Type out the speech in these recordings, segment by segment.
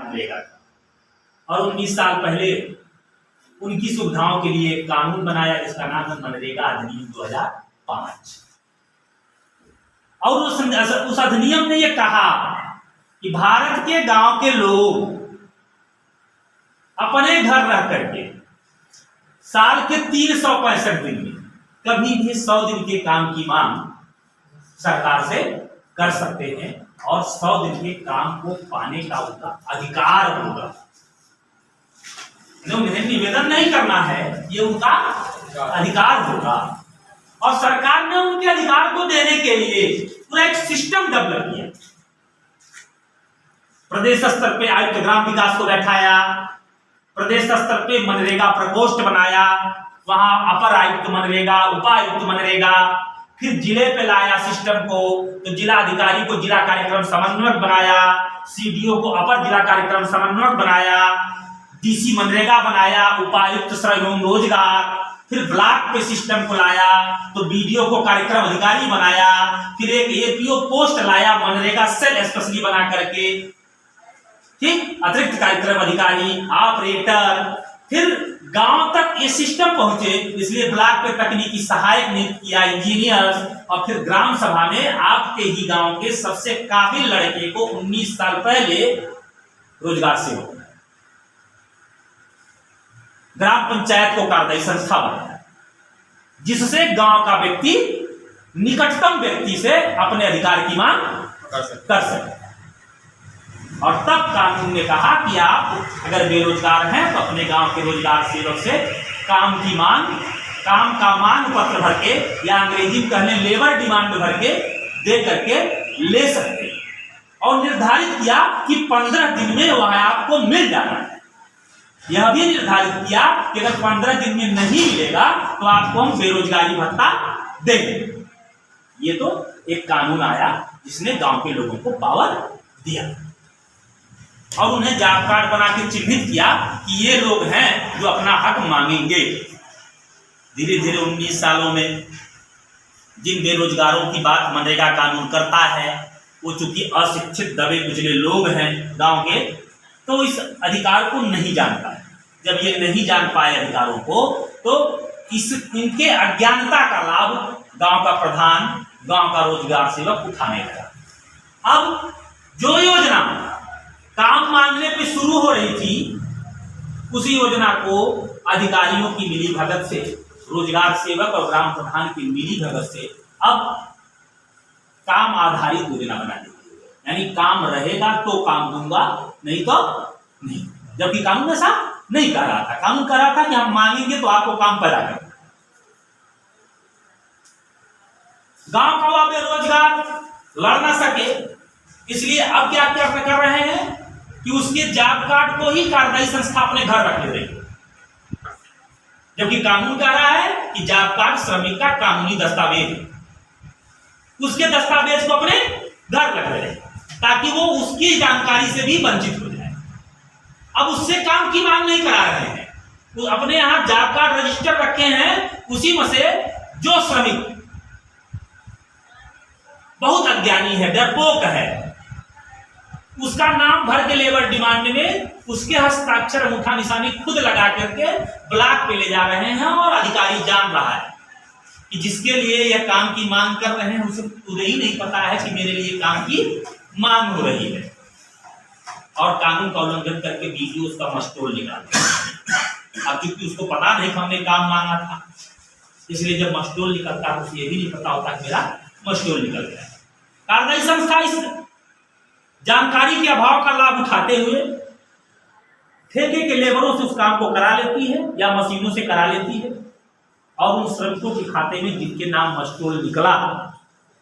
मनरेगा का, और 19 साल पहले उनकी सुविधाओं के लिए एक कानून बनाया जिसका नाम है मनरेगा अधिनियम 2005। और उस अधिनियम ने यह कहा कि भारत के गांव के लोग अपने घर रह करके साल के 365 दिन में कभी भी 100 दिन के काम की मांग सरकार से कर सकते हैं, और 100 दिन के काम को पाने का उनका अधिकार होगा। उन्हें निवेदन नहीं करना है, ये उनका अधिकार होगा। और सरकार ने उनके अधिकार को देने के लिए पूरा एक सिस्टम डेवलप किया। प्रदेश स्तर पे आयुक्त ग्राम विकास को बैठाया, प्रदेश स्तर पे मनरेगा प्रकोष्ठ बनाया, वहां अपर आयुक्त मनरेगा, उपायुक्त मनरेगा, फिर जिले पे लाया सिस्टम को, तो जिला अधिकारी को जिला कार्यक्रम समन्वयक बनाया, सीडीओ को अपर जिला कार्यक्रम समन्वयक बनाया, डीसी मनरेगा बनाया, उपायुक्त श्रम एवं रोजगार, फिर ब्लॉक पे सिस्टम को लाया, तो बीडीओ को कार्यक्रम अधिकारी बनाया, फिर एक एपीओ पोस्ट लाया मनरेगा सेल स्पेशली बना करके, ठीक, अतिरिक्त कार्यक्रम अधिकारी, ऑपरेटर, फिर गांव तक ये सिस्टम पहुंचे, इसलिए ब्लॉक पे तकनीकी सहायक नियुक्त किया, इंजीनियर, और फिर ग्राम सभा में आपके ही गांव के सबसे काबिल लड़के को 19 साल पहले रोजगार सेवक बनाया। ग्राम पंचायत को कार्यदायी संस्था बनाया, जिससे गांव का व्यक्ति निकटतम व्यक्ति से अपने अधिकार की मांग कर सके। और तब कानून ने कहा कि आप अगर बेरोजगार हैं तो अपने गांव के रोजगार सेवक से काम का मांग पत्र भर के, या अंग्रेजी में कहने लेबर डिमांड भर के दे करके ले सकते हैं। और निर्धारित किया कि 15 दिन में वह आपको मिल जाना है। यह भी निर्धारित किया कि अगर 15 दिन में नहीं मिलेगा तो आपको हम बेरोजगारी भत्ता देंगे। ये तो एक कानून आया जिसने गांव के लोगों को पावर दिया, और उन्हें जॉब कार्ड बना के चिन्हित किया कि ये लोग हैं जो अपना हक मांगेंगे। धीरे धीरे 19 सालों में जिन बेरोजगारों की बात मनरेगा कानून करता है, वो चूंकि अशिक्षित दबे कुचले लोग हैं गांव के, तो इस अधिकार को नहीं जानता है। जब ये नहीं जान पाए अधिकारों को, तो इनके अज्ञानता का लाभ गांव का प्रधान, गांव का रोजगार सेवक उठाने लगा। अब जो योजना काम मांगने पे शुरू हो रही थी, उसी योजना को अधिकारियों की मिली भगत से, रोजगार सेवक और ग्राम प्रधान की मिली भगत से अब काम आधारित योजना बना दी। यानी काम रहेगा तो काम दूंगा, नहीं तो नहीं। जबकि कानून ऐसा नहीं कह रहा था। कानून कह रहा था कि हम मांगेंगे तो आपको काम पैदा करेंगे। गांव का बेरोजगार लड़ ना सके, इसलिए अब क्या कर रहे हैं कि उसके जॉब कार्ड को ही कार्यदायी संस्था अपने घर रख ले रही है। जबकि कानून कह रहा है कि जॉब कार्ड श्रमिक का कानूनी दस्तावेज है, उसके दस्तावेज को अपने घर रख ले, ताकि वो उसकी जानकारी से भी वंचित हो जाए। अब उससे काम की मांग नहीं करा रहे हैं, वो अपने यहां जॉब कार्ड रजिस्टर रखे हैं, उसी में से जो श्रमिक बहुत अज्ञानी है, डरपोक है, उसका नाम भर के लेबर डिमांड में उसके हस्ताक्षर अंगूठा निशानी खुद लगा करके ब्लॉक पे ले जा रहे हैं, और अधिकारी जान रहा है कि जिसके लिए यह काम की मांग कर रहे हैं उसे पूरे ही नहीं पता है कि मेरे लिए काम की मांग हो रही है। और कानून का उल्लंघन करके बीडीओ उसका मस्टोल निकालता। अब क्योंकि उसको पता नहीं कि हमने काम मांगा था, इसलिए जब मस्टोल निकलता है उसे ये भी नहीं पता होता कि मेरा मस्टोल निकल गया। कार्यदायी संस्था इस जानकारी के अभाव का लाभ उठाते हुए ठेके के लेबरों से उस काम को करा लेती है या मशीनों से करा लेती है, और उन श्रमिकों के खाते में जिनके नाम मस्टोल निकला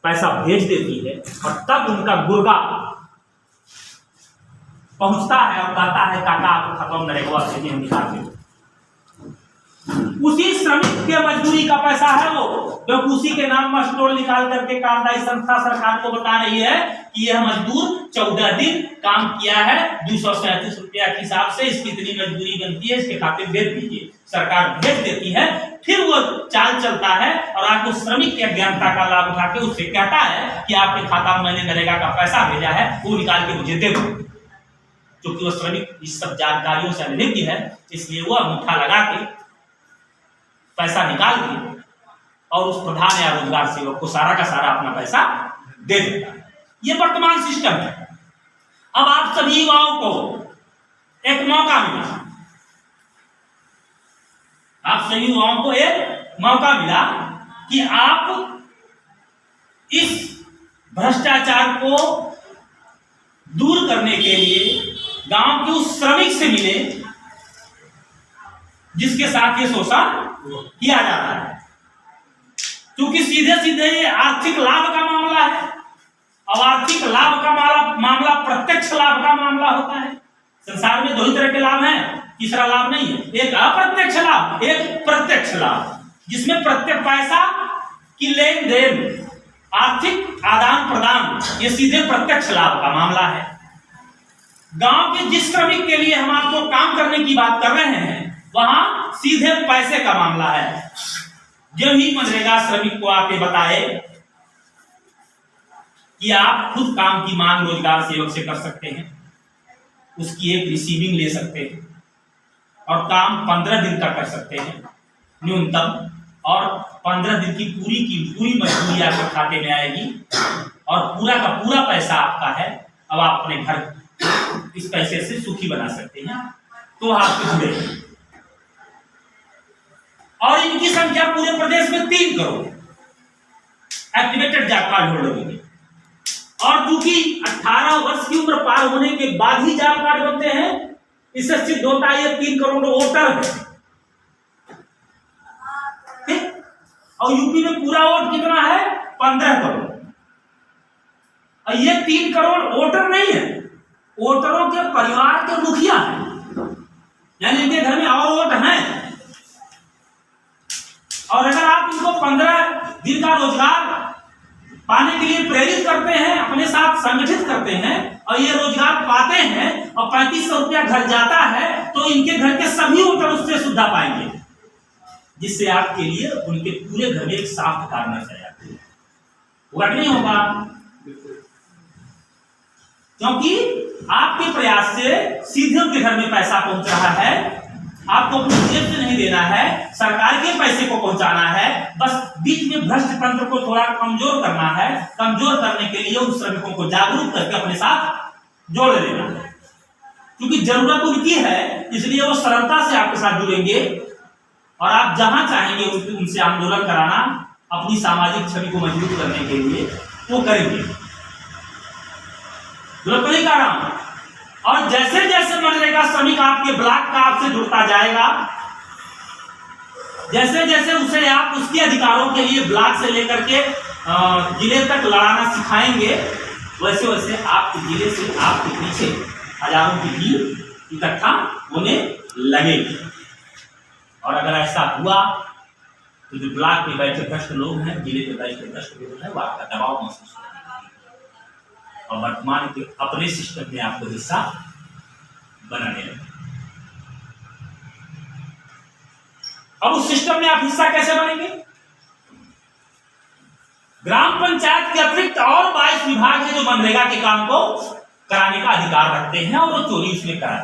पैसा भेज देती है, और तब उनका गुर्गा पहुंचता है और कहता है काका आपको खत्म नरेगा से हम निकाल देंगे। उसी श्रमिक के मजदूरी का पैसा है वो, क्योंकि उसी के नाम मस्टोल निकाल करके कार्यदायी संस्था सरकार को बता रही है कि यह मजदूर 14 दिन काम किया है, 237 रुपया के हिसाब से इसकी इतनी मजदूरी बनती है, इसके खाते भेज दीजिए। सरकार भेज देती है, फिर वो चाल चलता है और आपको श्रमिक की अज्ञानता का लाभ उठा के उससे कहता है कि आपके खाता में मैंने नरेगा का पैसा भेजा है, वो निकाल के मुझे दे दो। क्योंकि वो श्रमिक इस सब जानकारियों से अनभिज्ञ है, इसलिए वो अंगूठा लगा के पैसा निकाल के और उस प्रधान या रोजगार सेवक को सारा का सारा अपना पैसा दे देता है। ये वर्तमान सिस्टम है। अब आप सभी युवाओं को एक मौका मिला, आप सभी युवाओं को एक मौका मिला कि आप इस भ्रष्टाचार को दूर करने के लिए गांव के उस श्रमिक से मिले जिसके साथ ये शोषण किया जा रहा है, क्योंकि सीधे सीधे ये आर्थिक लाभ का मामला है। अब आर्थिक लाभ का मामला प्रत्यक्ष लाभ का मामला होता है। संसार में दो ही तरह के लाभ हैं, तीसरा लाभ नहीं है। एक अप्रत्यक्ष लाभ, एक प्रत्यक्ष लाभ, जिसमें प्रत्यक्ष पैसा की लेन देन, आर्थिक आदान प्रदान, ये सीधे प्रत्यक्ष लाभ का मामला है। गांव के जिस श्रमिक के लिए हम आपको काम करने की बात कर रहे हैं, वहां सीधे पैसे का मामला है। जब ही मनरेगा श्रमिक को आके बताए कि आप खुद काम की मांग रोजगार सेवक से कर सकते हैं, उसकी एक रिसीविंग ले सकते हैं और काम 15 दिन का कर सकते हैं न्यूनतम, और 15 दिन की पूरी मजदूरी आपके खाते में आएगी और पूरा का पूरा पैसा आपका है। अब आप अपने घर इस पैसे से सुखी बना सकते हैं, तो आपके जुड़े। और इनकी संख्या पूरे प्रदेश में 3 crore activated job card holder होंगे। और क्योंकि 18 वर्ष की उम्र पार होने के बाद ही जॉब कार्ड बनते हैं, इससे सिद्ध होता है ये 3 करोड़ वोटर है। ठीक? और यूपी में पूरा वोट कितना है? 15 करोड़। और ये 3 करोड़ वोटर नहीं है, वोटरों के परिवार के मुखिया हैं, यानी इनके घर में और वोट हैं। और अगर आप इनको 15 दिन का रोजगार पाने के लिए प्रेरित करते हैं, अपने साथ संगठित करते हैं और ये रोजगार पाते हैं और 3500 रुपया घर जाता है, तो इनके घर के सभी वोटर उससे सुविधा पाएंगे, जिससे आपके लिए उनके पूरे घर में एक साफ कारना चाहिए। होगा नहीं होगा? क्योंकि आपके प्रयास से सीधे उनके घर में पैसा पहुंच रहा है। आपको अपनी जेब से नहीं देना है, सरकार के पैसे को पहुंचाना है। बस बीच में भ्रष्ट तंत्र को थोड़ा कमजोर करना है। कमजोर करने के लिए उन श्रमिकों को जागरूक करके अपने साथ जोड़ लेना है, क्योंकि जरूरत उनकी है, इसलिए वो सरलता से आपके साथ जुड़ेंगे और आप जहां चाहेंगे उनसे आंदोलन कराना, अपनी सामाजिक छवि को मजबूत करने के लिए वो करेंगे। जरूरत नहीं कर रहा हूं। और जैसे जैसे मनरेगा श्रमिक आपके ब्लॉक का आपसे जुड़ता जाएगा, जैसे जैसे उसे आप उसके अधिकारों के लिए ब्लॉक से लेकर के जिले तक लड़ाना सिखाएंगे, वैसे वैसे आपके जिले से आपके पीछे हजारों की भीड़ इकट्ठा होने लगेगी। और अगर ऐसा हुआ तो जो ब्लॉक में बैठे भ्रष्ट लोग हैं, जिले में बैठे भ्रष्ट लोग हैं, वो आपका दबाव महसूस करेंगे और वर्तमान के अपने सिस्टम में आपको हिस्सा बनाने लगे। अब उस सिस्टम में आप हिस्सा कैसे बनेंगे? ग्राम पंचायत के अतिरिक्त और 22 विभाग है जो मनरेगा के काम को कराने का अधिकार रखते हैं और वो चोरी उसमें कराते हैं।